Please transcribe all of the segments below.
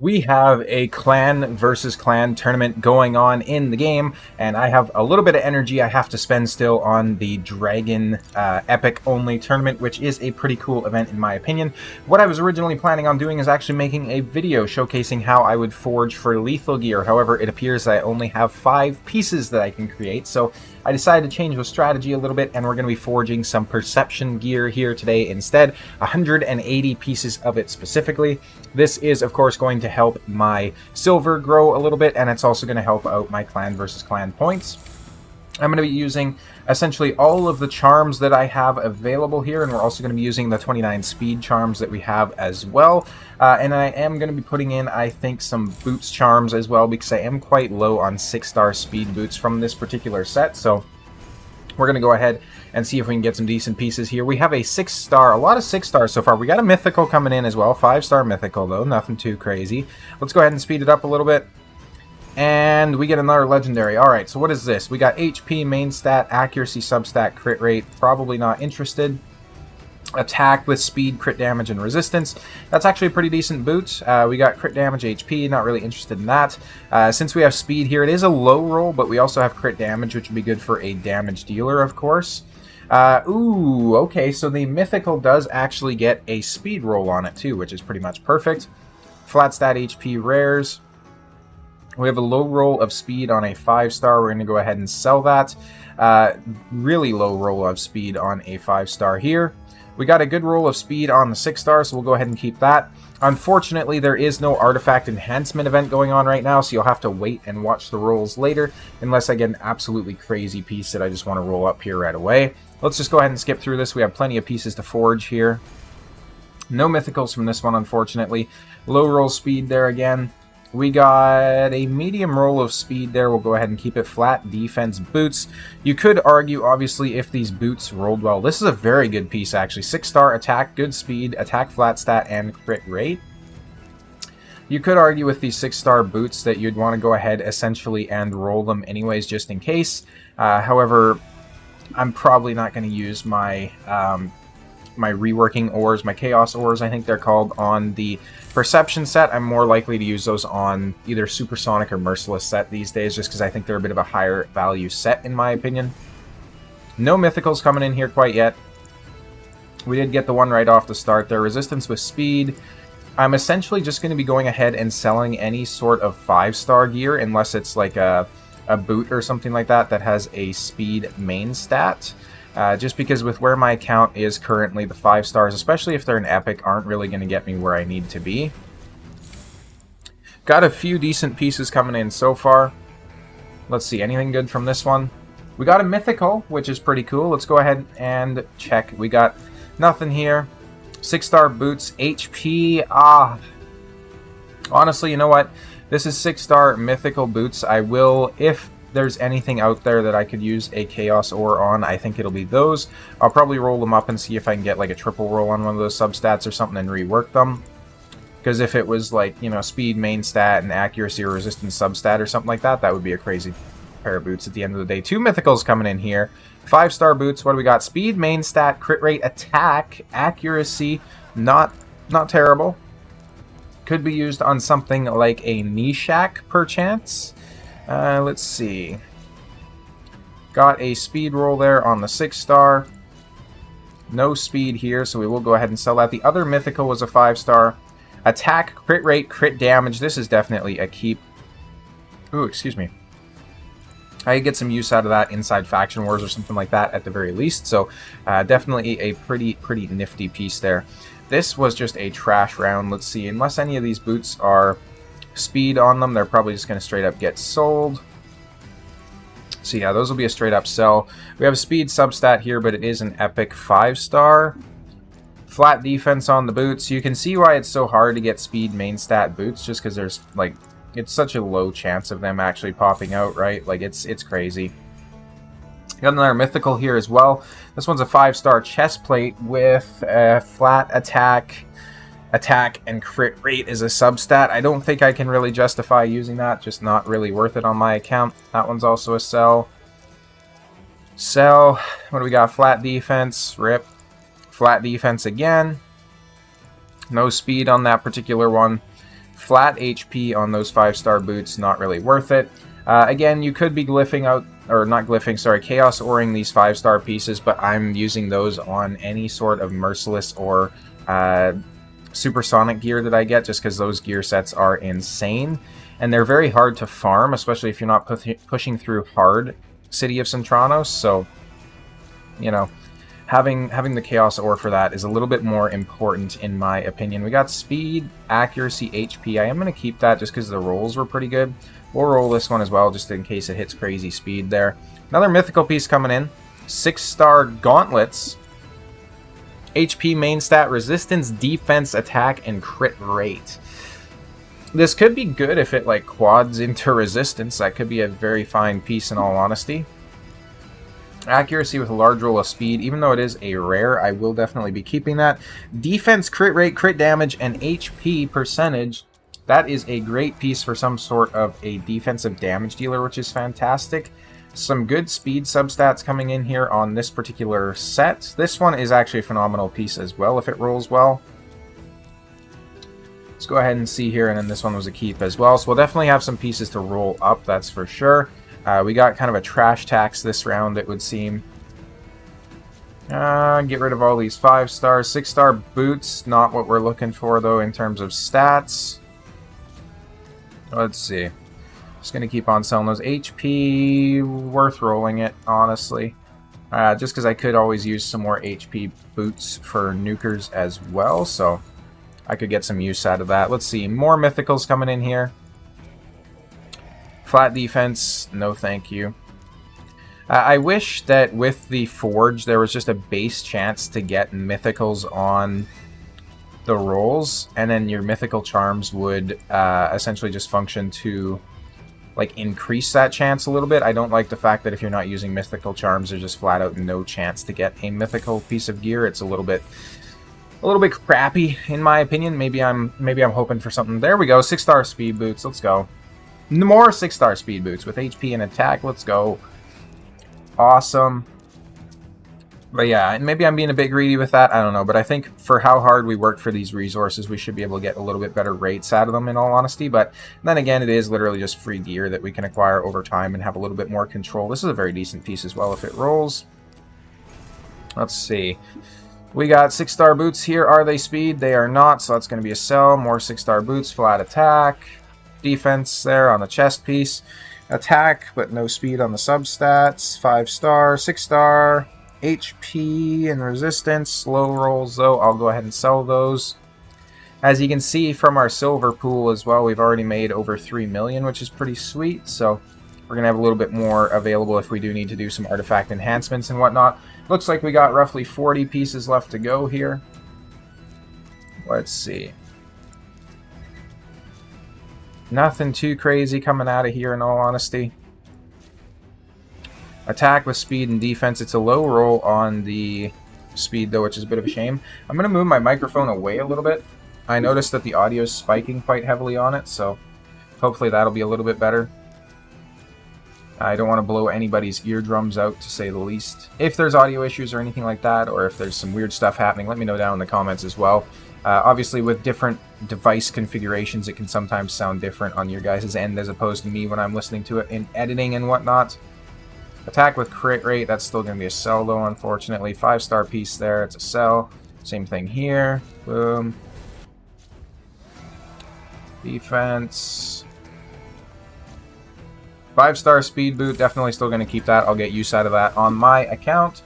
We have a clan versus clan tournament going on in the game, and I have a little bit of energy I have to spend still on the Dragon Epic only tournament, which is a pretty cool event in my opinion. What I was originally planning on doing is actually making a video showcasing how I would forge for lethal gear. However, it appears I only have 5 pieces that I can create, so I decided to change the strategy a little bit, and we're going to be forging some perception gear here today instead. 180 pieces of it specifically. This is, of course, going to help my silver grow a little bit, and it's also going to help out my clan versus clan points. I'm going to be using essentially all of the charms that I have available here, and we're also going to be using the 29 speed charms that we have as well. And I am going to be putting in, I think, some boots charms as well, because I am quite low on 6-star speed boots from this particular set. So we're going to go ahead and see if we can get some decent pieces here. We have a 6-star, a lot of 6 stars so far. We got a mythical coming in as well, 5-star mythical though, nothing too crazy. Let's go ahead and speed it up a little bit. And we get another legendary. Alright, so what is this? We got HP, main stat, accuracy, substat, crit rate. Probably not interested. Attack with speed, crit damage, and resistance. That's actually a pretty decent boot. We got crit damage, HP, not really interested in that. Since we have speed here, it is a low roll, but we also have crit damage, which would be good for a damage dealer, of course. Ooh, okay, so the mythical does actually get a speed roll on it too, which is pretty much perfect. Flat stat HP rares. We have a low roll of speed on a 5-star. We're going to go ahead and sell that. Really low roll of speed on a 5-star here. We got a good roll of speed on the 6-star, so we'll go ahead and keep that. Unfortunately, there is no artifact enhancement event going on right now, so you'll have to wait and watch the rolls later, unless I get an absolutely crazy piece that I just want to roll up here right away. Let's just go ahead and skip through this. We have plenty of pieces to forge here. No mythicals from this one, unfortunately. Low roll speed there again. We got a medium roll of speed there. We'll go ahead and keep it flat. Defense boots. You could argue, obviously, if these boots rolled well. This is a very good piece, actually. 6-star attack, good speed, attack flat stat, and crit rate. You could argue with these 6-star boots that you'd want to go ahead, essentially, and roll them anyways, just in case. However, I'm probably not going to use my my reworking ores, my chaos ores, I think they're called, on the perception set. I'm more likely to use those on either supersonic or merciless set these days, just because I think they're a bit of a higher value set in my opinion. No mythicals coming in here quite yet. We did get the one right off the start there. Resistance with speed. I'm essentially just going to be going ahead and selling any sort of 5-star gear, unless it's like a boot or something like that that has a speed main stat. Just because with where my account is currently, the 5 stars, especially if they're an epic, aren't really going to get me where I need to be. Got a few decent pieces coming in so far. Let's see, anything good from this one? We got a mythical, which is pretty cool. Let's go ahead and check. We got nothing here. 6-star boots, HP. Honestly, you know what? This is 6-star mythical boots. I will, if there's anything out there that I could use a chaos ore on, I think it'll be those. I'll probably roll them up and see if I can get like a triple roll on one of those substats or something and rework them. Because if it was like, you know, speed main stat and accuracy or resistance substat or something like that, that would be a crazy pair of boots at the end of the day. 2 mythicals coming in here. 5-star boots. What do we got? Speed main stat, crit rate, attack, accuracy. Not terrible. Could be used on something like a Nishak, perchance. Let's see. Got a speed roll there on the 6-star. No speed here, so we will go ahead and sell that. The other mythical was a 5-star. Attack, crit rate, crit damage. This is definitely a keep. Ooh, excuse me. I could get some use out of that inside Faction Wars or something like that at the very least. So definitely a pretty nifty piece there. This was just a trash round. Let's see. Unless any of these boots are speed on them, they're probably just going to straight up get sold. So yeah, those will be a straight up sell. We have a speed substat here, but it is an epic 5-star. Flat defense on the boots. You can see why it's so hard to get speed main stat boots, just because there's like, it's such a low chance of them actually popping out, right? Like it's crazy. Got another mythical here as well. This one's a 5-star chest plate with flat attack, and crit rate is a substat. I don't think I can really justify using that. Just not really worth it on my account. That one's also a sell. Sell. What do we got? Flat defense. Rip. Flat defense again. No speed on that particular one. Flat HP on those 5-star boots, not really worth it. Again, you could be glyphing out, or not glyphing, sorry, chaos oring these 5-star pieces, but I'm using those on any sort of merciless or supersonic gear that I get, just because those gear sets are insane. And they're very hard to farm, especially if you're not pushing through hard City of Centranos, so, you know, having the Chaos Ore for that is a little bit more important in my opinion. We got speed, accuracy, HP. I am going to keep that just because the rolls were pretty good. We'll roll this one as well just in case it hits crazy speed there. Another mythical piece coming in. 6-star gauntlets. HP main stat, resistance, defense, attack, and crit rate. This could be good if it like quads into resistance. That could be a very fine piece in all honesty. Accuracy with a large roll of speed. Even though it is a rare, I will definitely be keeping that. Defense, crit rate, crit damage, and HP percentage. That is a great piece for some sort of a defensive damage dealer, which is fantastic. Some good speed substats coming in here on this particular set. This one is actually a phenomenal piece as well if it rolls well. Let's go ahead and see here, and then this one was a keep as well. So we'll definitely have some pieces to roll up, that's for sure. We got kind of a trash tax this round, it would seem. Get rid of all these 5-stars. 6-star boots, not what we're looking for, though, in terms of stats. Let's see. Just going to keep on selling those. HP, worth rolling it, honestly. Just because I could always use some more HP boots for nukers as well, so I could get some use out of that. Let's see. More mythicals coming in here. Flat defense, no thank you. I wish that with the Forge there was just a base chance to get mythicals on the rolls, and then your mythical charms would essentially just function to like increase that chance a little bit. I don't like the fact that if you're not using mythical charms, there's just flat out no chance to get a mythical piece of gear. It's a little bit crappy in my opinion. Maybe I'm hoping for something. There we go. 6-star speed boots. Let's go. More 6-star speed boots with HP and attack. Let's go. Awesome. But yeah, maybe I'm being a bit greedy with that. I don't know. But I think for how hard we work for these resources, we should be able to get a little bit better rates out of them, in all honesty. But then again, it is literally just free gear that we can acquire over time and have a little bit more control. This is a very decent piece as well if it rolls. Let's see. We got 6-star boots here. Are they speed? They are not, so that's going to be a sell. More 6-star boots, flat attack. Defense there on the chest piece. Attack, but no speed on the substats. 5-star, 6-star, HP and resistance. Slow rolls though. I'll go ahead and sell those. As you can see from our silver pool as well, we've already made over 3 million, which is pretty sweet. So we're going to have a little bit more available if we do need to do some artifact enhancements and whatnot. Looks like we got roughly 40 pieces left to go here. Let's see. Nothing too crazy coming out of here, in all honesty. Attack with speed and defense. It's a low roll on the speed, though, which is a bit of a shame. I'm going to move my microphone away a little bit. I noticed that the audio is spiking quite heavily on it, so hopefully that'll be a little bit better. I don't want to blow anybody's eardrums out, to say the least. If there's audio issues or anything like that, or if there's some weird stuff happening, let me know down in the comments as well. Obviously, with different device configurations, it can sometimes sound different on your guys' end as opposed to me when I'm listening to it in editing and whatnot. Attack with crit rate, that's still going to be a sell, though, unfortunately. 5-star piece there, it's a sell. Same thing here. Boom. Defense. 5-star speed boot, definitely still going to keep that. I'll get use out of that on my account.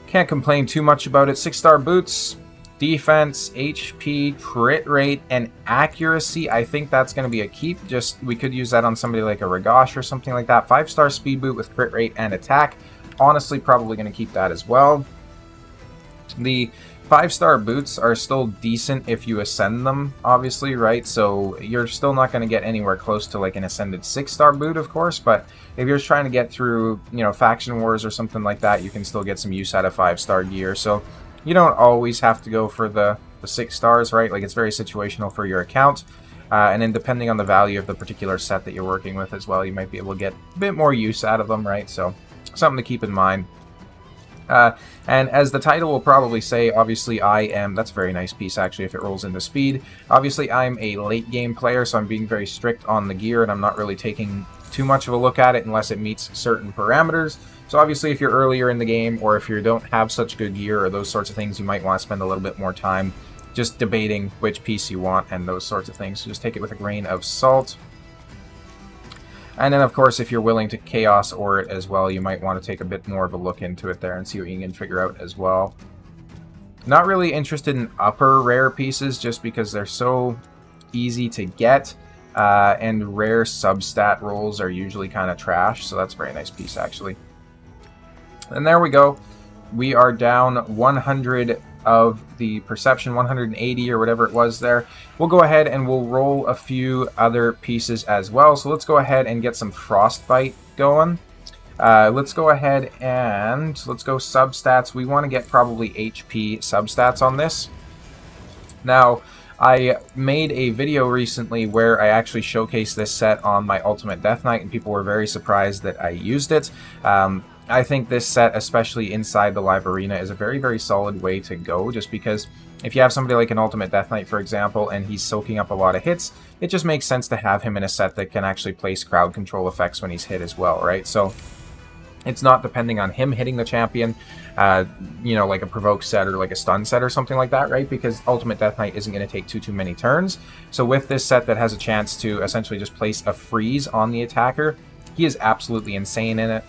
Can't complain too much about it. 6-star boots. Defense, HP, crit rate, and accuracy. I think that's going to be a keep. Just, we could use that on somebody like a Ragash or something like that. 5-star speed boot with crit rate and attack. Honestly, probably going to keep that as well. The 5-star boots are still decent if you ascend them, obviously, right? So you're still not going to get anywhere close to like an ascended 6-star boot, of course. But if you're trying to get through, you know, faction wars or something like that, you can still get some use out of 5-star gear. So you don't always have to go for the 6 stars, right? Like, it's very situational for your account. And then depending on the value of the particular set that you're working with as well, you might be able to get a bit more use out of them, right? So something to keep in mind. And as the title will probably say, obviously I am, that's a very nice piece actually if it rolls into speed. Obviously I'm a late game player, so I'm being very strict on the gear and I'm not really taking too much of a look at it unless it meets certain parameters. So obviously if you're earlier in the game or if you don't have such good gear or those sorts of things, you might want to spend a little bit more time just debating which piece you want and those sorts of things. So just take it with a grain of salt. And then, of course, if you're willing to chaos ore it as well, you might want to take a bit more of a look into it there and see what you can figure out as well. Not really interested in upper rare pieces just because they're so easy to get, and rare substat rolls are usually kind of trash, so that's a very nice piece, actually. And there we go. We are down 100 of the perception, 180 or whatever it was there. We'll go ahead and we'll roll a few other pieces as well. So let's go ahead and get some Frostbite going. Let's go ahead and let's go substats. We want to get probably HP substats on this. Now, I made a video recently where I actually showcased this set on my Ultimate Death Knight, and people were very surprised that I used it. I think this set, especially inside the live arena, is a very, very solid way to go, just because if you have somebody like an Ultimate Death Knight, for example, and he's soaking up a lot of hits, it just makes sense to have him in a set that can actually place crowd control effects when he's hit as well, right? So it's not depending on him hitting the champion, you know, like a provoke set or like a stun set or something like that, right? Because Ultimate Death Knight isn't going to take too many turns. So with this set that has a chance to essentially just place a freeze on the attacker, he is absolutely insane in it.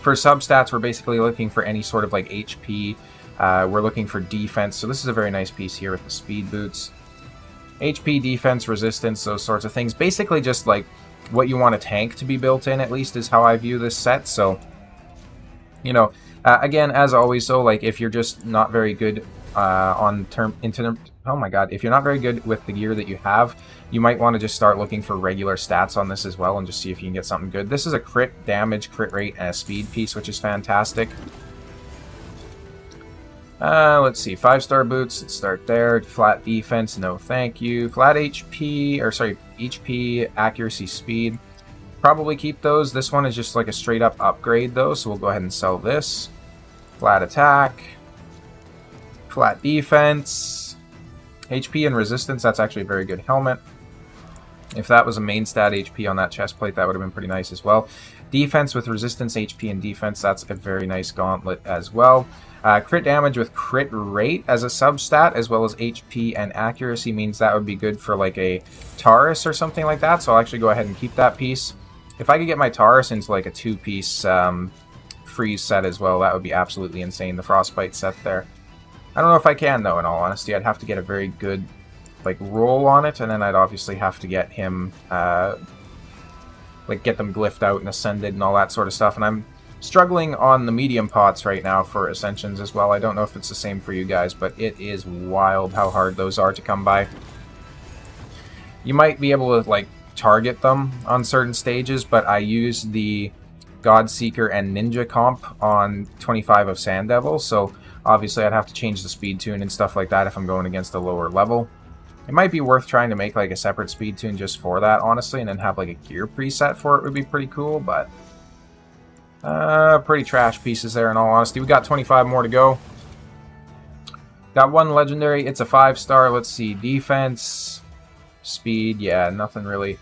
For substats, we're basically looking for any sort of like HP. We're looking for defense. So this is a very nice piece here with the speed boots. HP, defense, resistance, those sorts of things. Basically just like what you want a tank to be built in, at least, is how I view this set. So, you know, again, as always, so like if you're just not very good oh my god, if you're not very good with the gear that you have, you might want to just start looking for regular stats on this as well and just see if you can get something good. This is a crit damage, crit rate, and a speed piece, which is fantastic. Let's see, 5-star boots, let's start there. Flat defense, no thank you. Flat HP, or sorry, HP, accuracy, speed. Probably keep those. This one is just like a straight up upgrade though, so we'll go ahead and sell this. Flat attack. Flat defense. HP and resistance, that's actually a very good helmet. If that was a main stat HP on that chest plate, that would have been pretty nice as well. Defense with resistance, HP, and defense, that's a very nice gauntlet as well. Crit damage with crit rate as a substat, as well as HP and accuracy, means that would be good for like a Taurus or something like that, so I'll actually go ahead and keep that piece. If I could get my Taurus into like a 2-piece freeze set as well, that would be absolutely insane, the Frostbite set there. I don't know if I can, though, in all honesty. I'd have to get a very good, like, roll on it, and then I'd obviously have to get him, like, get them glyphed out and ascended and all that sort of stuff. And I'm struggling on the medium pots right now for ascensions as well. I don't know if it's the same for you guys, but it is wild how hard those are to come by. You might be able to, like, target them on certain stages, but I use the Godseeker and Ninja comp on 25 of Sand Devil, so obviously I'd have to change the speed tune and stuff like that if I'm going against a lower level. It might be worth trying to make like a separate speed tune just for that, honestly, and then have like a gear preset for it would be pretty cool, but pretty trash pieces there in all honesty. We got 25 more to go. Got one legendary, it's a 5-star. Let's see, defense, speed, yeah, nothing really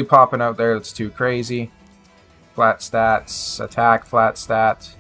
popping out there that's too crazy. Flat stats, attack, flat stat.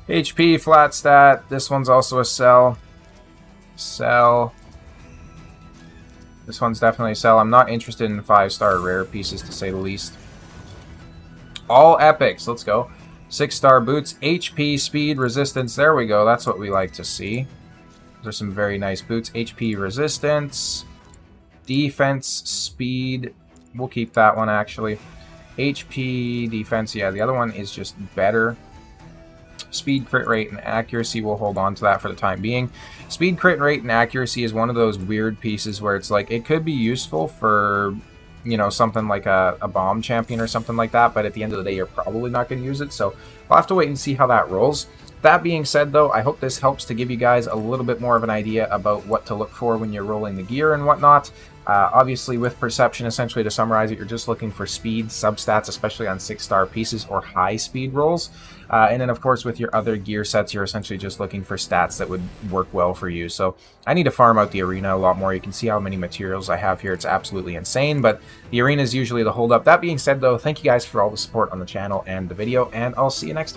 HP, flat stat. This one's also a sell. Sell. This one's definitely a sell. I'm not interested in 5-star rare pieces, to say the least. All epics. Let's go. 6-star boots. HP, speed, resistance. There we go. That's what we like to see. Those are some very nice boots. HP, resistance. Defense, speed. We'll keep that one, actually. HP, defense. Yeah, the other one is just better. Speed, crit rate, and accuracy, we'll hold on to that for the time being. Speed, crit rate, and accuracy is one of those weird pieces where it's like, it could be useful for, you know, something like a bomb champion or something like that, but at the end of the day, you're probably not going to use it, so I'll have to wait and see how that rolls. That being said, though, I hope this helps to give you guys a little bit more of an idea about what to look for when you're rolling the gear and whatnot. Obviously, with Perception, essentially to summarize it, you're just looking for speed substats, especially on 6-star pieces or high speed rolls. And then, of course, with your other gear sets, you're essentially just looking for stats that would work well for you. So I need to farm out the arena a lot more. You can see how many materials I have here. It's absolutely insane, but the arena is usually the holdup. That being said, though, thank you guys for all the support on the channel and the video, and I'll see you next time.